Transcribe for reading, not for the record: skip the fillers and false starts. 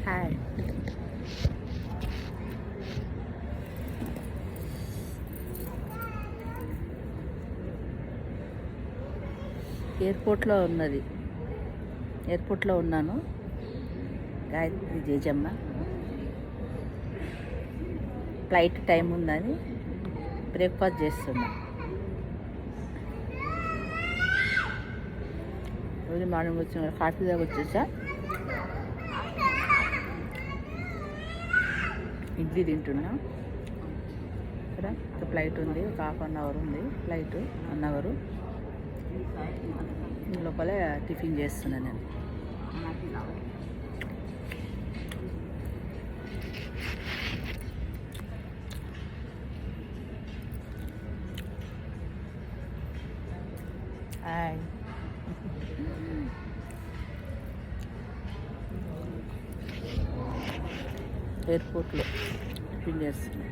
Hi. ఎయిర్పోర్ట్లో ఉన్నాను. గాయత్రి జేజమ్మ. Flight time ఉందని బ్రేక్ఫాస్ట్ చేస్తున్నా. రోజు మార్నింగ్ వచ్చిన కాఫీ దాకా వచ్చేసా. ఇడ్లీ తింటున్నా. ఇక్కడ ఫ్లైట్ ఉంది, ఒక ½ అవర్ ఉంది ఫ్లైట్, 1 అవర్. లోపల టిఫిన్ చేస్తున్నా నేను. హాయ్. ఎయిర్పోర్ట్లో టిఫిన్ చేస్తున్నా.